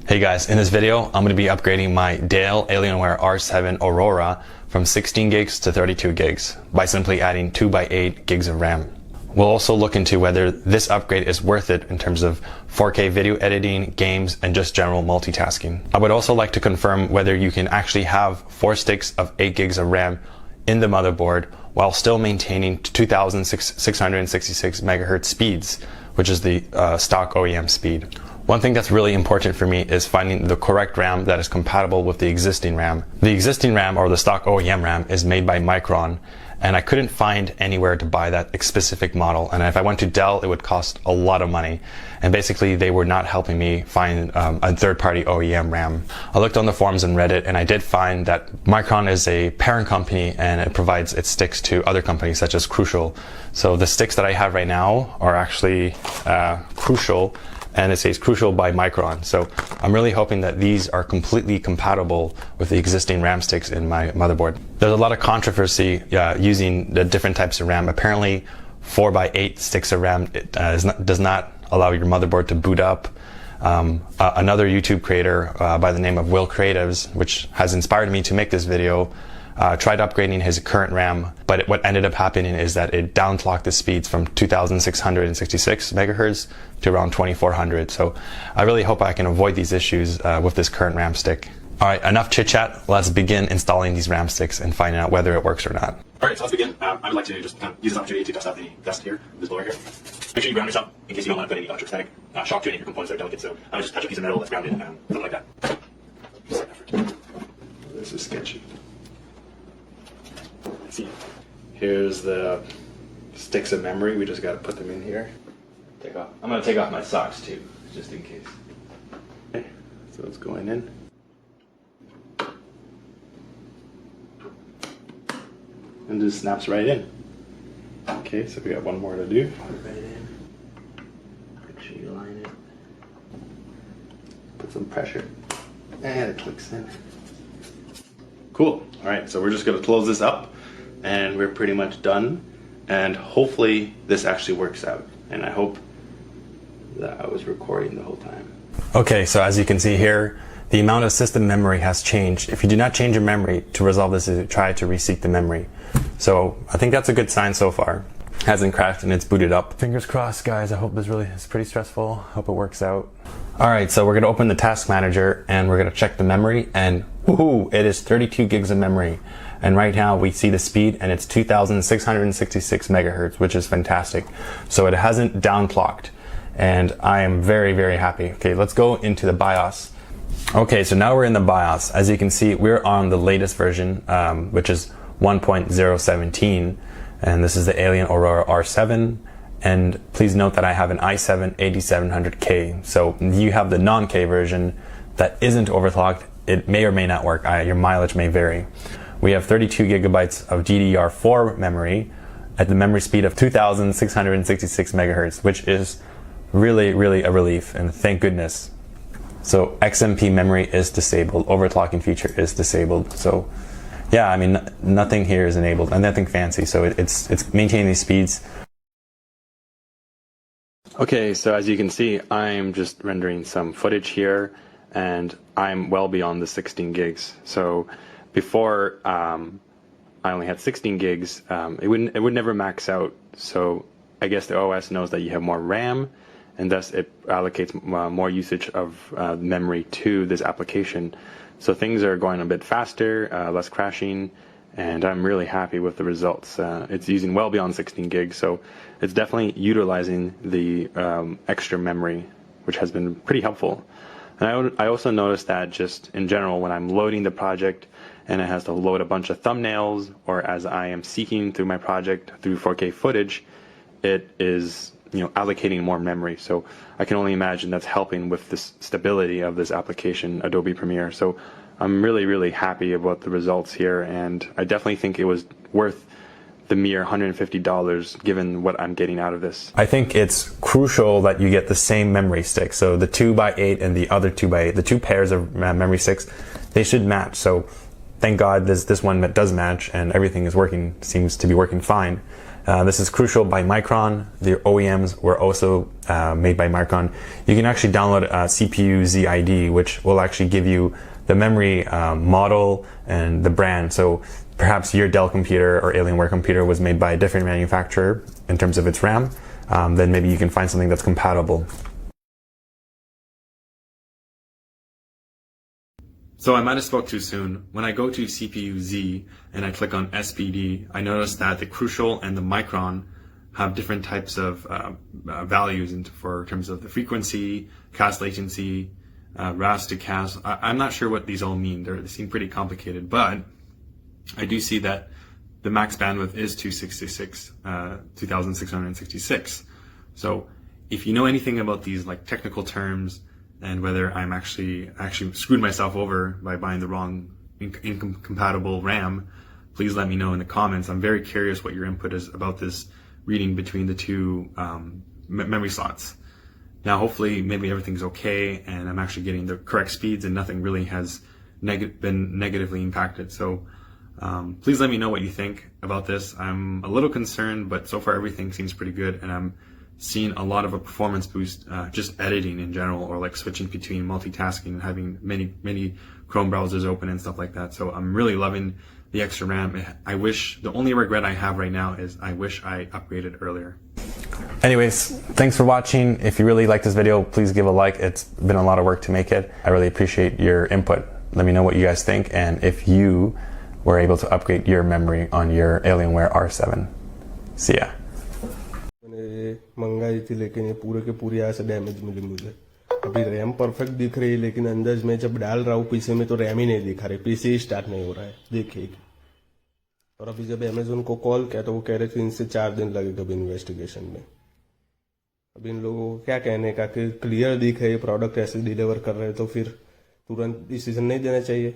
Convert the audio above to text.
Hey guys, in this video, I'm going to be upgrading my Dell Alienware R7 Aurora from 16 gigs to 32 gigs by simply adding 2x8 gigs of RAM. We'll also look into whether this upgrade is worth it in terms of 4K video editing, games, and just general multitasking. I would also like to confirm whether you can actually have 4 sticks of 8 gigs of RAM in the motherboard while still maintaining 2666MHz speeds, which is the stock OEM speed. One thing that's really important for me is finding the correct RAM that is compatible with the existing RAM. The existing RAM, or the stock OEM RAM, is made by Micron, and I couldn't find anywhere to buy that specific model. And if I went to Dell, it would cost a lot of money. And basically, they were not helping me find a third-party OEM RAM. I looked on the forums and Reddit, and I did find that Micron is a parent company, and it provides its sticks to other companies such as Crucial. So the sticks that I have right now are actually Crucial, and it says Crucial by Micron. So I'm really hoping that these are completely compatible with the existing RAM sticks in my motherboard. There's a lot of controversy using the different types of RAM. Apparently 4x8 sticks of RAM does not allow your motherboard to boot up. Another YouTube creator by the name of Will Creatives, which has inspired me to make this video, tried upgrading his current RAM, but what ended up happening is that it downclocked the speeds from 2666 megahertz to around 2400. So I really hope I can avoid these issues with this current RAM stick. All right, enough chit chat. Let's begin installing these RAM sticks and finding out whether it works or not. All right, so let's begin. I would like to just use this opportunity to test out the test here, this blower here. Make sure you ground yourself in case you don't want to put any electrostatic shock to any of your components that are delicate. So I'm just touch a piece of metal that's grounded, something like that. This is sketchy. Let's see. Here's the sticks of memory. We just got to put them in here. I'm going to take off my socks too, just in case. Okay, so it's going in. And just snaps right in. Okay, so we got one more to do. Put it right in. Make sure you line it. Put some pressure. And it clicks in. Cool. Alright, so we're just going to close this up. And we're pretty much done. And hopefully this actually works out. And I hope that I was recording the whole time. Okay, so as you can see here, the amount of system memory has changed. If you do not change your memory, to resolve this is try to reseat the memory. So I think that's a good sign so far. It hasn't crashed and it's booted up. Fingers crossed, guys. I hope this really is pretty stressful. Hope it works out. All right, so we're gonna open the task manager and we're gonna check the memory, and woohoo, it is 32 gigs of memory. And right now we see the speed and it's 2666 megahertz, which is fantastic. So it hasn't downclocked and I am very, very happy. Okay, let's go into the BIOS. Okay, so now we're in the BIOS. As you can see, we're on the latest version, which is 1.017, and this is the Alien Aurora R7. And please note that I have an i7 8700K. So you have the non-K version that isn't overclocked. It may or may not work. Your mileage may vary. We have 32 gigabytes of DDR4 memory at the memory speed of 2666 megahertz, which is really, really a relief, and thank goodness. So XMP memory is disabled, overclocking feature is disabled. So yeah, I mean, nothing here is enabled and nothing fancy. So it's maintaining these speeds. Okay, so as you can see, I'm just rendering some footage here and I'm well beyond the 16 gigs. So before I only had 16 gigs, it would never max out. So I guess the OS knows that you have more RAM, and thus it allocates more usage of memory to this application. So things are going a bit faster, less crashing, and I'm really happy with the results. It's using well beyond 16 gigs, so it's definitely utilizing the extra memory, which has been pretty helpful. And I also noticed that just in general, when I'm loading the project and it has to load a bunch of thumbnails, or as I am seeking through my project through 4K footage, it is allocating more memory. So I can only imagine that's helping with the stability of this application, Adobe Premiere. So I'm really, really happy about the results here, and I definitely think it was worth the mere $150 given what I'm getting out of this. I think it's crucial that you get the same memory stick. So the 2x8 and the other 2x8, the two pairs of memory sticks, they should match. So thank God this one that does match and everything is working, seems to be working fine. This is Crucial by Micron. The OEMs were also made by Micron. You can actually download CPU ZID, which will actually give you the memory model and the brand. So perhaps your Dell computer or Alienware computer was made by a different manufacturer in terms of its RAM. Then maybe you can find something that's compatible. So I might have spoke too soon. When I go to CPU Z and I click on SPD, I notice that the Crucial and the Micron have different types of values in terms of the frequency, cast latency, RAS to CAS. I'm not sure what these all mean. They seem pretty complicated, but I do see that the max bandwidth is 2666. So if you know anything about these like technical terms, and whether I'm actually screwed myself over by buying the wrong incompatible RAM, please let me know in the comments. I'm very curious what your input is about this reading between the two memory slots. Now, hopefully, maybe everything's okay, and I'm actually getting the correct speeds, and nothing really has been negatively impacted. So please let me know what you think about this. I'm a little concerned, but so far everything seems pretty good, and I'm seen a lot of a performance boost just editing in general, or like switching between multitasking and having many Chrome browsers open and stuff like that. So I'm really loving the extra RAM. The only regret I have right now is I wish I upgraded earlier. Anyways, thanks for watching. If you really like this video, please give a like. It's been a lot of work to make it. I really appreciate your input. Let me know what you guys think, and if you were able to upgrade your memory on your Alienware R7. See ya. मंगाई थी, लेकिन ये पूरे के पूरे यहाँ से damage मिली मुझे। अभी रैम परफेक्ट दिख रही है, लेकिन अंदर मैं जब डाल रहा हूँ पीसी में तो रैम ही नहीं दिखा रही, पीसी ही स्टार्ट नहीं हो रहा है, देखिए। और अभी जब अमेजोन को कॉल किया तो वो कह रहे थे 3 से 4 दिन लगेगा अभी इन्वेस्टिगेशन में। अभी इन लोगों को क्या कहने का कि क्लियर दिख है ये प्रोडक्ट ऐसे डिलीवर कर रहे हैं, तो फिर तुरंत डिसीजन नहीं देना चाहिए।